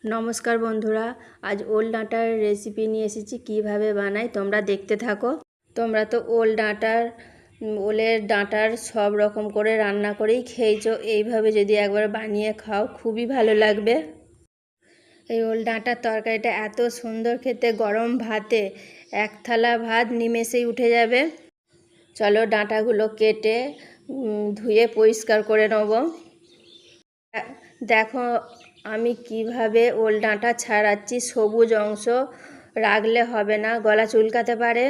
নমস্কার বন্ধুরা, আজ ওল ডাঁটার রেসিপি নিয়ে এসেছি। কিভাবে বানাই তোমরা দেখতে থাকো। তোমরা তো ওলের ডাঁটার সব রকম করে রান্না করেই খেয়েছো। এইভাবে যদি একবার বানিয়ে খাও খুবই ভালো লাগবে। এই ওল ডাঁটার তরকারিটা এত সুন্দর খেতে, গরম ভাতে এক থালা ভাত নিমেষেই উঠে যাবে। চলো ডাঁটাগুলো কেটে ধুয়ে পরিষ্কার করে নেব। দেখো আমি কিভাবে ওল ডাঁটা ছাড়াচ্ছি। সবুজ অংশ রাখলে হবে না, গলা চুলকাতে পারে।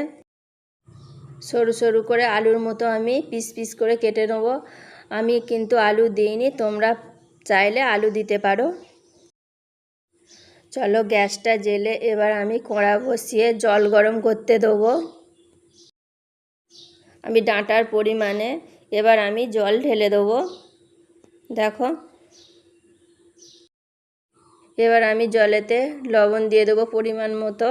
সরু সরু করে আলুর মতো আমি পিস পিস করে কেটে নেব। আমি কিন্তু আলু দিইনি, তোমরা চাইলে আলু দিতে পারো। চলো গ্যাসটা জেলে এবার আমি কড়া বসিয়ে জল গরম করতে দেবো। আমি ডাঁটার পরিমাণে এবার আমি জল ঢেলে দেবো। দেখো এবার আমি জলেতে লবণ দিয়ে দেবো পরিমাণ মতো।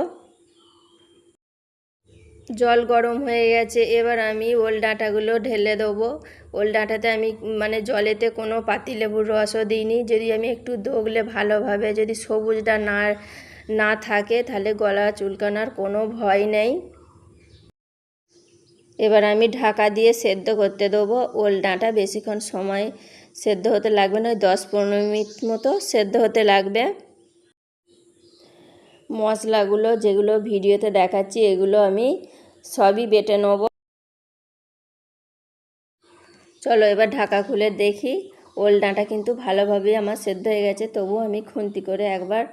জল গরম হয়ে গেছে, এবার আমি ওল ডাঁটাগুলো ঢেলে দেবো। ওল ডাঁটাতে আমি জলেতে কোনো পাতিলেবুর রসও দিইনি। যদি আমি একটু দগলে ভালোভাবে, যদি সবুজটা না থাকে তাহলে গলা চুলকানোর কোনো ভয় নেই। এবার আমি ঢাকা দিয়ে সেদ্ধ করতে দেবো। ওল ডাঁটা বেশিক্ষণ সময় সেদ্ধ হতে লাগবে না, 10-15 মিনিট মতো সেদ্ধ হতে লাগবে। মশলাগুলো যেগুলো ভিডিওতে দেখাচ্ছি এগুলো আমি সবই বেটে নেব। চলো এবার ঢাকা খুলে দেখি। ওল ডাঁটা কিন্তু ভালোভাবেই আমার সেদ্ধ হয়ে গেছে, তবুও আমি খুন্তি করে একবার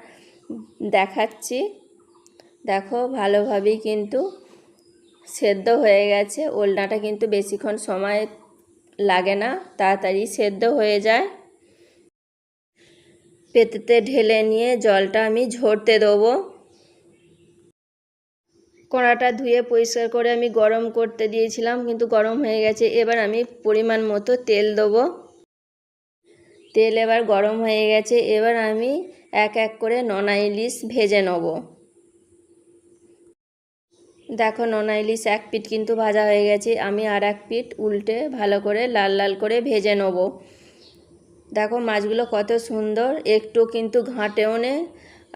দেখাচ্ছি। দেখো ভালোভাবেই কিন্তু সেদ্ধ হয়ে গেছে। ওল ডাঁটা কিন্তু বেশিক্ষণ সময় লাগে না, তাড়াতাড়ি সেদ্ধ হয়ে যায়। পেতেতে ঢেলে নিয়ে জলটা আমি ঝরতে দেবো। কড়াটা ধুয়ে পরিষ্কার করে আমি গরম করতে দিয়েছিলাম, কিন্তু গরম হয়ে গেছে। এবার আমি পরিমাণ মতো তেল দেবো। তেল এবার গরম হয়ে গেছে, এবার আমি এক এক করে নোনা ইলিশ ভেজে নেব। দেখো নোনা ইলিশ এক পিঠ কিন্তু ভাজা হয়ে গেছে, আমি আর এক পিঠ উল্টে ভালো করে লাল লাল করে ভেজে নেব। দেখো মাছগুলো কত সুন্দর, একটু কিন্তু ঘাঁটেও নেই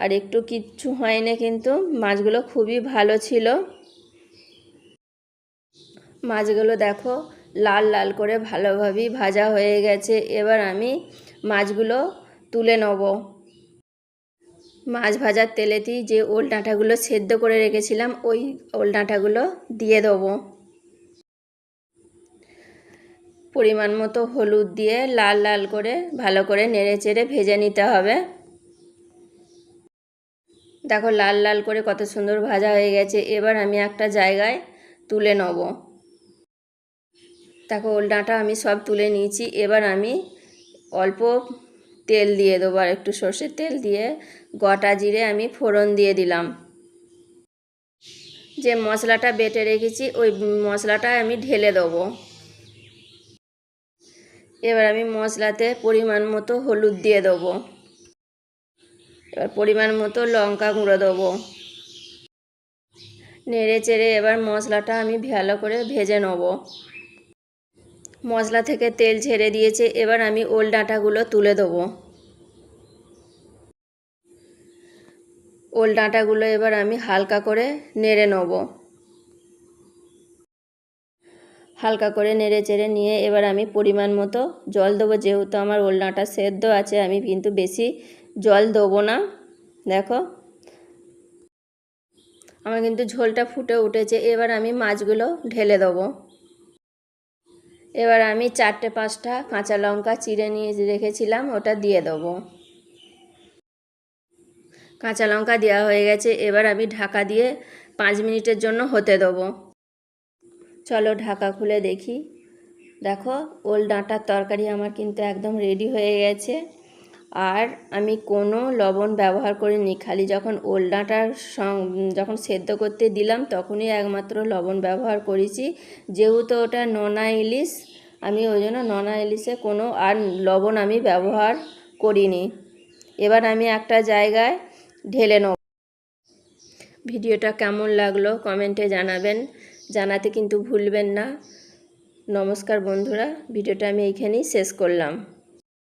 আর একটু কিচ্ছু হয়নি, কিন্তু মাছগুলো খুবই ভালো ছিল। মাছগুলো দেখো লাল লাল করে ভালোভাবেই ভাজা হয়ে গেছে। এবার আমি মাছগুলো তুলে নেব। মাছ ভাজার তেলেতেই যে ওল ডাঁটাগুলো সেদ্ধ করে রেখেছিলাম ওই ওল ডাঁটাগুলো দিয়ে দেবো। পরিমাণ মতো হলুদ দিয়ে লাল লাল করে ভালো করে নেড়ে চেড়ে ভেজে নিতে হবে। দেখো লাল লাল করে কত সুন্দর ভাজা হয়ে গেছে। এবার আমি একটা জায়গায় তুলে নেব। দেখো ওল ডাঁটা আমি সব তুলে নিয়েছি। এবার আমি অল্প তেল দিয়ে দেবো, আর একটু সর্ষের তেল দিয়ে গোটা জিরে আমি ফোড়ন দিয়ে দিলাম। যে মশলাটা বেটে রেখেছি ওই মশলাটা আমি ঢেলে দেবো। এবার আমি মশলাতে পরিমাণ মতো হলুদ দিয়ে দেবো। এবার পরিমাণ মতো লঙ্কা গুঁড়ো দেবো। নেড়ে চেড়ে এবার মশলাটা আমি ভালো করে ভেজে নেব। মশলা থেকে তেল ছেড়ে দিয়েছে, এবার আমি ওল ডাঁটাগুলো তুলে দেবো। ওল ডাঁটাগুলো এবার আমি হালকা করে নেড়ে নেব। হালকা করে নেড়ে চেড়ে নিয়ে এবার আমি পরিমাণ মতো জল দেবো। যেহেতু আমার ওল ডাঁটা সেদ্ধ আছে, আমি কিন্তু বেশি জল দেবো না। দেখো আমার কিন্তু ঝোলটা ফুটে উঠেছে। এবার আমি মাছগুলো ঢেলে দেবো। এবার আমি 4-5টা কাঁচা লঙ্কা চিড়ে নিয়ে রেখেছিলাম ওটা দিয়ে দেবো। কাঁচা লঙ্কা দেওয়া হয়ে গেছে, এবার আমি ঢাকা দিয়ে 5 মিনিটের জন্য হতে দেবো। চলো ঢাকা খুলে দেখি। দেখো ওল ডাঁটার তরকারি আমার কিন্তু একদম রেডি হয়ে গেছে। আর আমি কোনো লবণ ব্যবহার করিনি, খালি যখন ওল ডাঁটার যখন সেদ্ধ করতে দিলাম তখনই একমাত্র লবণ ব্যবহার করেছি। যেহেতু ওটা নোনা ইলিশ, আমি ওই জন্য নোনা ইলিশে কোনো আর লবণ আমি ব্যবহার করিনি। এবার আমি একটা জায়গায় ঢেলে নেব। ভিডিওটা কেমন লাগলো কমেন্টে জানাবেন, জানাতে কিন্তু ভুলবেন না। নমস্কার বন্ধুরা, ভিডিওটা আমি এইখানেই শেষ করলাম।